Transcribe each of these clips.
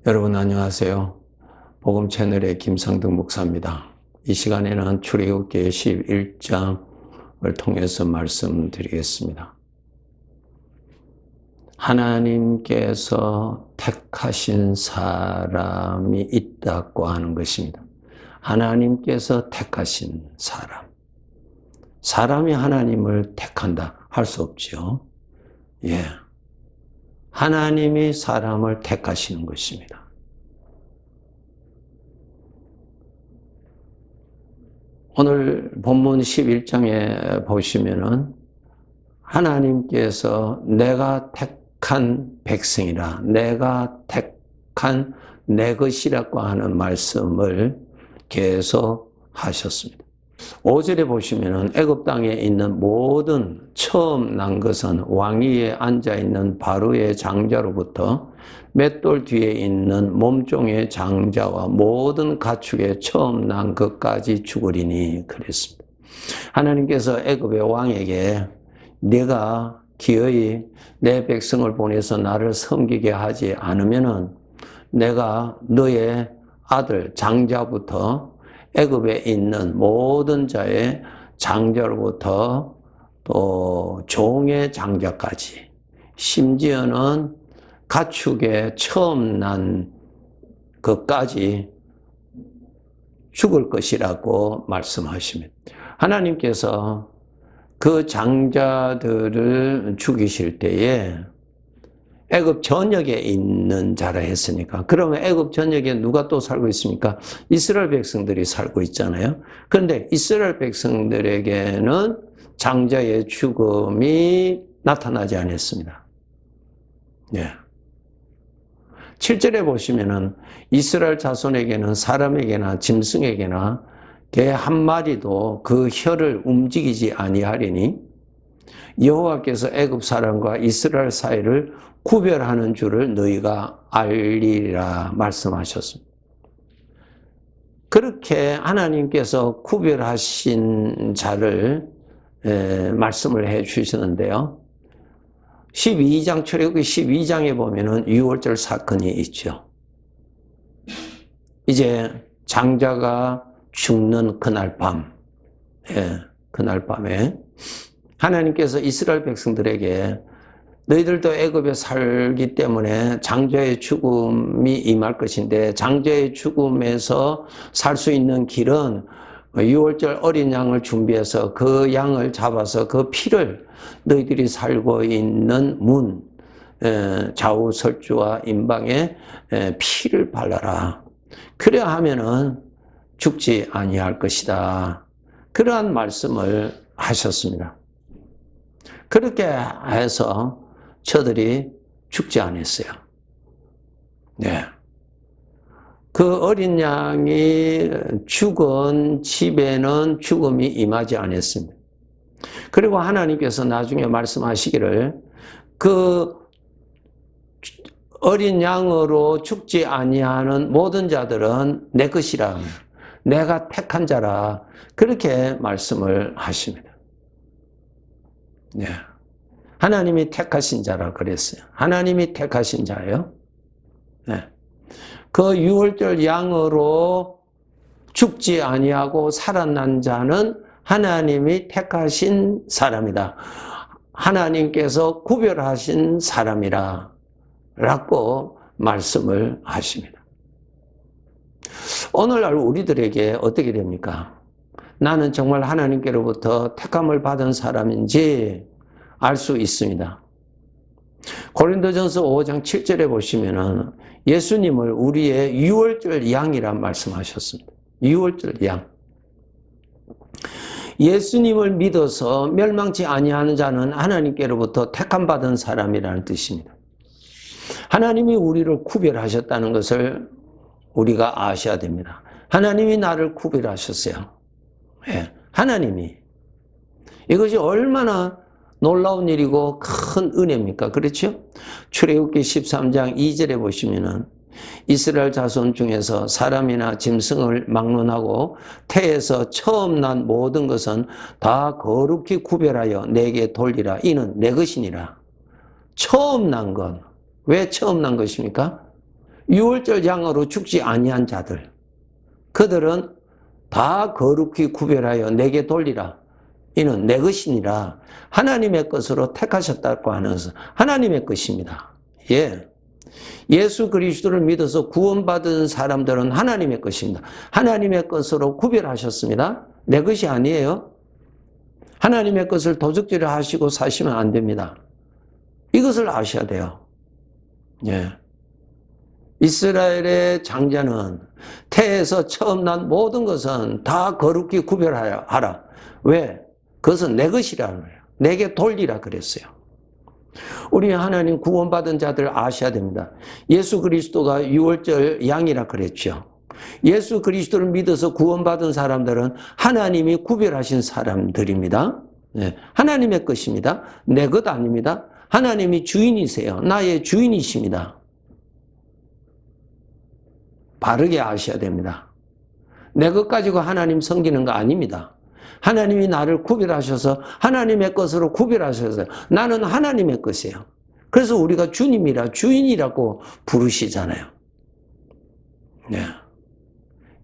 여러분 안녕하세요. 복음 채널의 김상등 목사입니다. 이 시간에는 출애굽기 11장을 통해서 말씀드리겠습니다. 하나님께서 택하신 사람이 있다고 하는 것입니다. 하나님께서 택하신 사람. 사람이 하나님을 택한다 할 수 없죠. 예. 하나님이 사람을 택하시는 것입니다. 오늘 본문 11장에 보시면은 하나님께서 내가 택한 백성이라, 내가 택한 내 것이라고 하는 말씀을 계속 하셨습니다. 5절에 보시면은 애굽 땅에 있는 모든 처음 난 것은 왕위에 앉아있는 바로의 장자로부터 맷돌 뒤에 있는 몸종의 장자와 모든 가축의 처음 난 것까지 죽으리니 그랬습니다. 하나님께서 애굽의 왕에게 네가 기어이 내 백성을 보내서 나를 섬기게 하지 않으면은 내가 너의 아들 장자부터 애굽에 있는 모든 자의 장자로부터 또 종의 장자까지 심지어는 가축의 처음 난 것까지 죽을 것이라고 말씀하십니다. 하나님께서 그 장자들을 죽이실 때에 애굽 전역에 있는 자라 했으니까, 그러면 애굽 전역에 누가 또 살고 있습니까? 이스라엘 백성들이 살고 있잖아요. 그런데 이스라엘 백성들에게는 장자의 죽음이 나타나지 않았습니다. 예. 7절에 보시면은 이스라엘 자손에게는 사람에게나 짐승에게나 개 한 마리도 그 혀를 움직이지 아니하리니 여호와께서 애굽 사람과 이스라엘 사이를 구별하는 줄을 너희가 알리라 말씀하셨습니다. 그렇게 하나님께서 구별하신 자를 말씀을 해 주시는데요. 12장, 출애굽기 12장에 보면은 유월절 사건이 있죠. 이제 장자가 죽는 그날 밤, 그날 밤에 하나님께서 이스라엘 백성들에게 너희들도 애굽에 살기 때문에 장자의 죽음이 임할 것인데, 장자의 죽음에서 살 수 있는 길은 유월절 어린 양을 준비해서 그 양을 잡아서 그 피를 너희들이 살고 있는 문, 좌우 설주와 임방에 피를 발라라. 그래야 하면은 죽지 아니할 것이다. 그러한 말씀을 하셨습니다. 그렇게 해서 저들이 죽지 않았어요. 네. 그 어린 양이 죽은 집에는 죽음이 임하지 않았습니다. 그리고 하나님께서 나중에 말씀하시기를 그 어린 양으로 죽지 아니하는 모든 자들은 내 것이라, 내가 택한 자라, 그렇게 말씀을 하십니다. 네. 하나님이 택하신 자라 그랬어요. 하나님이 택하신 자예요. 네. 그 유월절 양으로 죽지 아니하고 살아난 자는 하나님이 택하신 사람이다. 하나님께서 구별하신 사람이라 라고 말씀을 하십니다. 오늘날 우리들에게 어떻게 됩니까? 나는 정말 하나님께로부터 택함을 받은 사람인지 알 수 있습니다. 고린도전서 5장 7절에 보시면은 예수님을 우리의 유월절 양이란 말씀하셨습니다. 유월절 양. 예수님을 믿어서 멸망치 아니하는 자는 하나님께로부터 택함 받은 사람이라는 뜻입니다. 하나님이 우리를 구별하셨다는 것을 우리가 아셔야 됩니다. 하나님이 나를 구별하셨어요. 예, 하나님이. 이것이 얼마나 놀라운 일이고 큰 은혜입니까? 그렇죠? 출애굽기 13장 2절에 보시면은 이스라엘 자손 중에서 사람이나 짐승을 막론하고 태에서 처음 난 모든 것은 다 거룩히 구별하여 내게 돌리라. 이는 내 것이니라. 처음 난 것. 왜 처음 난 것입니까? 유월절 양으로 죽지 아니한 자들, 그들은 다 거룩히 구별하여 내게 돌리라. 이는 내 것이니라. 하나님의 것으로 택하셨다고 하는 것은 하나님의 것입니다. 예. 예수 그리스도를 믿어서 구원받은 사람들은 하나님의 것입니다. 하나님의 것으로 구별하셨습니다. 내 것이 아니에요. 하나님의 것을 도적질을 하시고 사시면 안 됩니다. 이것을 아셔야 돼요. 예. 이스라엘의 장자는 태에서 처음 난 모든 것은 다 거룩히 구별하라. 왜? 그것은 내 것이라는 거예요. 내게 돌리라 그랬어요. 우리 하나님 구원받은 자들 아셔야 됩니다. 예수 그리스도가 유월절 양이라 그랬죠. 예수 그리스도를 믿어서 구원받은 사람들은 하나님이 구별하신 사람들입니다. 네. 하나님의 것입니다. 내 것 아닙니다. 하나님이 주인이세요. 나의 주인이십니다. 바르게 아셔야 됩니다. 내 것 가지고 하나님 섬기는 거 아닙니다. 하나님이 나를 구별하셔서 하나님의 것으로 구별하셔서 나는 하나님의 것이에요. 그래서 우리가 주님이라 주인이라고 부르시잖아요. 네.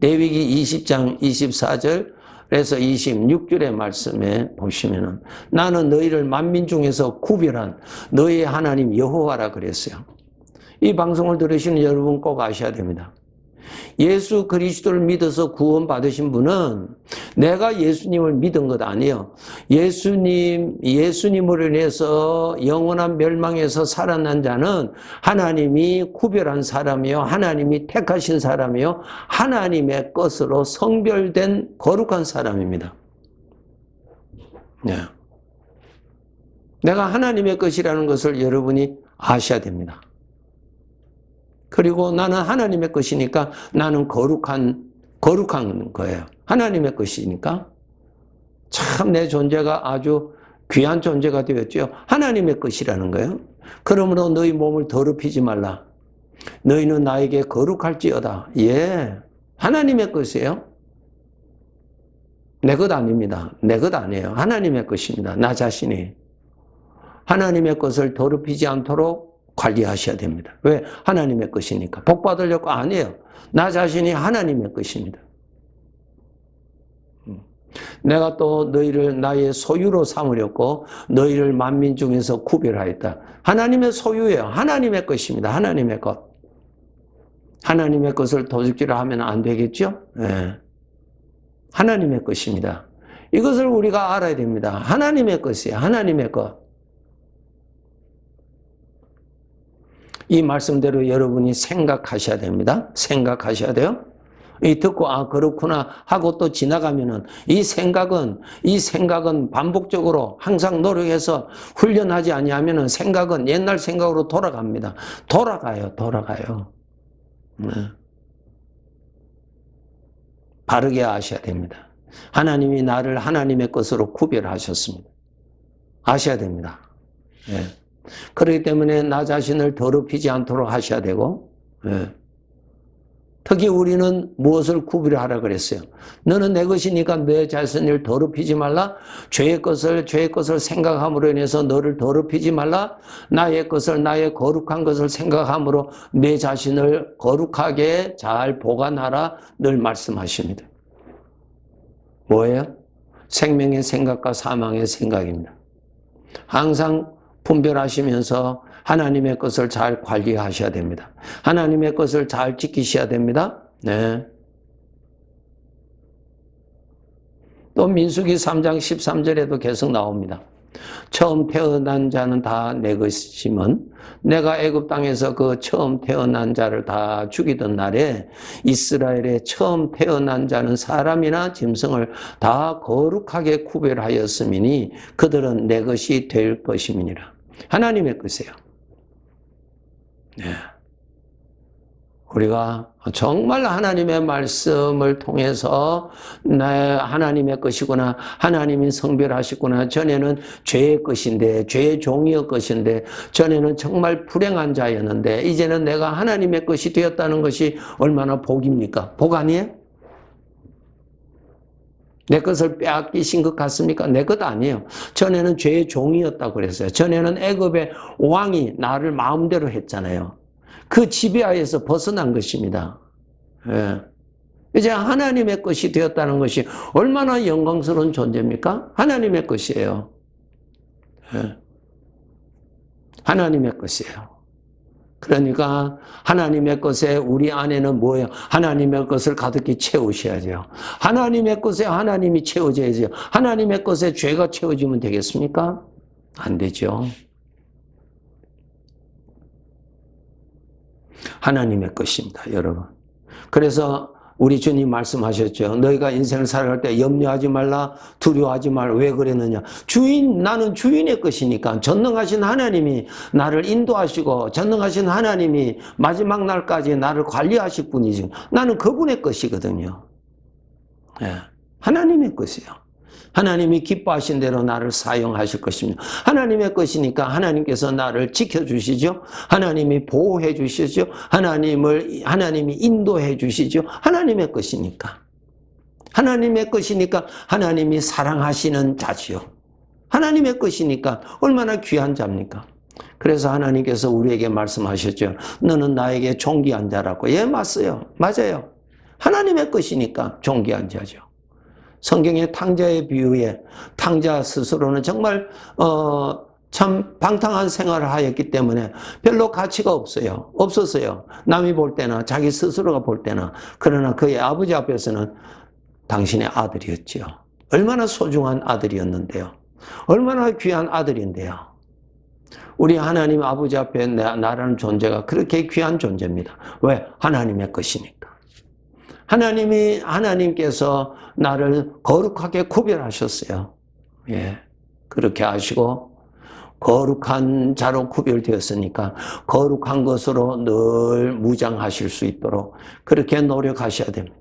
레위기 20장 24절에서 26절의 말씀에 보시면은 나는 너희를 만민 중에서 구별한 너희의 하나님 여호와라 그랬어요. 이 방송을 들으시는 여러분 꼭 아셔야 됩니다. 예수 그리스도를 믿어서 구원받으신 분은 내가 예수님을 믿은 것 아니에요. 예수님으로 인해서 영원한 멸망에서 살아난 자는 하나님이 구별한 사람이요. 하나님이 택하신 사람이요. 하나님의 것으로 성별된 거룩한 사람입니다. 네. 내가 하나님의 것이라는 것을 여러분이 아셔야 됩니다. 그리고 나는 하나님의 것이니까 나는 거룩한 거예요. 하나님의 것이니까 참 내 존재가 아주 귀한 존재가 되었죠. 하나님의 것이라는 거예요. 그러므로 너희 몸을 더럽히지 말라. 너희는 나에게 거룩할지어다. 예, 하나님의 것이에요. 내 것 아닙니다. 내 것 아니에요. 하나님의 것입니다. 나 자신이. 하나님의 것을 더럽히지 않도록 관리하셔야 됩니다. 왜? 하나님의 것이니까. 복 받으려고 아니에요. 나 자신이 하나님의 것입니다. 내가 또 너희를 나의 소유로 삼으렸고 너희를 만민 중에서 구별하였다. 하나님의 소유예요. 하나님의 것입니다. 하나님의 것. 하나님의 것을 도둑질을 하면 안 되겠죠? 네. 하나님의 것입니다. 이것을 우리가 알아야 됩니다. 하나님의 것이에요. 하나님의 것. 이 말씀대로 여러분이 생각하셔야 됩니다. 생각하셔야 돼요. 이 듣고 그렇구나 하고 또 지나가면은 이 생각은 반복적으로 항상 노력해서 훈련하지 아니하면은 생각은 옛날 생각으로 돌아갑니다. 돌아가요. 네. 바르게 아셔야 됩니다. 하나님이 나를 하나님의 것으로 구별하셨습니다. 아셔야 됩니다. 네. 그렇기 때문에 나 자신을 더럽히지 않도록 하셔야 되고, 예. 특히 우리는 무엇을 구별하라 그랬어요? 너는 내 것이니까 내 자신을 더럽히지 말라. 죄의 것을 생각함으로 인해서 너를 더럽히지 말라. 나의 거룩한 것을 생각함으로 내 자신을 거룩하게 잘 보관하라. 늘 말씀하십니다. 뭐예요? 생명의 생각과 사망의 생각입니다. 항상 분별하시면서 하나님의 것을 잘 관리하셔야 됩니다. 하나님의 것을 잘 지키셔야 됩니다. 네. 또 민수기 3장 13절에도 계속 나옵니다. 처음 태어난 자는 다 내 것이면 내가 애굽 땅에서 그 처음 태어난 자를 다 죽이던 날에 이스라엘의 처음 태어난 자는 사람이나 짐승을 다 거룩하게 구별하였음이니 그들은 내 것이 될 것임이니라. 하나님의 것이에요. 네. 우리가 정말 하나님의 말씀을 통해서 하나님의 것이구나, 하나님이 성별하시구나, 전에는 죄의 것인데, 죄의 종이의 것인데, 전에는 정말 불행한 자였는데 이제는 내가 하나님의 것이 되었다는 것이 얼마나 복입니까? 복 아니에요? 내 것을 빼앗기신 것 같습니까? 내 것 아니에요. 전에는 죄의 종이었다고 그랬어요. 전에는 애굽의 왕이 나를 마음대로 했잖아요. 그 지배하에서 벗어난 것입니다. 예. 이제 하나님의 것이 되었다는 것이 얼마나 영광스러운 존재입니까? 하나님의 것이에요. 예. 하나님의 것이에요. 그러니까 하나님의 것에 우리 안에는 뭐예요? 하나님의 것을 가득히 채우셔야죠. 하나님의 것에 하나님이 채워져야죠. 하나님의 것에 죄가 채워지면 되겠습니까? 안 되죠. 하나님의 것입니다, 여러분. 그래서 우리 주님 말씀하셨죠. 너희가 인생을 살아갈 때 염려하지 말라, 두려워하지 말라. 왜 그랬느냐? 나는 주인의 것이니까. 전능하신 하나님이 나를 인도하시고, 전능하신 하나님이 마지막 날까지 나를 관리하실 분이지. 나는 그분의 것이거든요. 예, 하나님의 것이에요. 하나님이 기뻐하신 대로 나를 사용하실 것입니다. 하나님의 것이니까 하나님께서 나를 지켜주시죠. 하나님이 보호해 주시죠. 하나님이 인도해 주시죠. 하나님의 것이니까. 하나님의 것이니까 하나님이 사랑하시는 자지요. 하나님의 것이니까 얼마나 귀한 자입니까? 그래서 하나님께서 우리에게 말씀하셨죠. 너는 나에게 존귀한 자라고. 예, 맞아요. 하나님의 것이니까 존귀한 자죠. 성경의 탕자의 비유에 탕자 스스로는 정말 참 방탕한 생활을 하였기 때문에 별로 가치가 없었어요. 남이 볼 때나 자기 스스로가 볼 때나. 그러나 그의 아버지 앞에서는 당신의 아들이었지요. 얼마나 소중한 아들이었는데요. 얼마나 귀한 아들인데요. 우리 하나님 아버지 앞에 나라는 존재가 그렇게 귀한 존재입니다. 왜? 하나님의 것이니까. 하나님께서 나를 거룩하게 구별하셨어요. 예. 그렇게 하시고, 거룩한 자로 구별되었으니까, 거룩한 것으로 늘 무장하실 수 있도록 그렇게 노력하셔야 됩니다.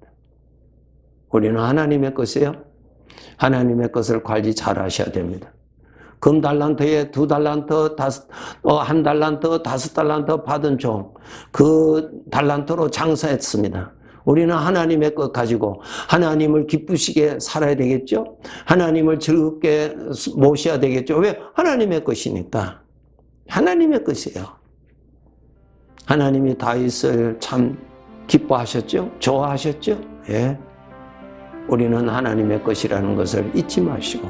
우리는 하나님의 것이에요. 하나님의 것을 관리 잘 하셔야 됩니다. 금 달란트에 2달란트, 1달란트, 5달란트 받은 종, 그 달란트로 장사했습니다. 우리는 하나님의 것 가지고 하나님을 기쁘시게 살아야 되겠죠? 하나님을 즐겁게 모셔야 되겠죠? 왜? 하나님의 것이니까. 하나님의 것이에요. 하나님이 다윗을 참 기뻐하셨죠? 좋아하셨죠? 예. 우리는 하나님의 것이라는 것을 잊지 마시고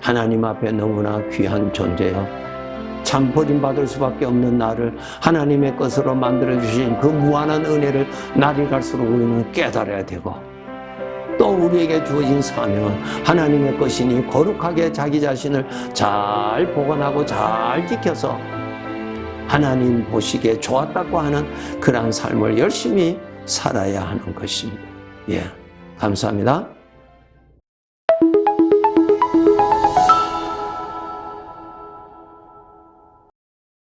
하나님 앞에 너무나 귀한 존재요. 참 버림받을 수밖에 없는 나를 하나님의 것으로 만들어주신 그 무한한 은혜를 날이 갈수록 우리는 깨달아야 되고 또 우리에게 주어진 사명은 하나님의 것이니 거룩하게 자기 자신을 잘 보관하고 잘 지켜서 하나님 보시기에 좋았다고 하는 그러한 삶을 열심히 살아야 하는 것입니다. 예, 감사합니다.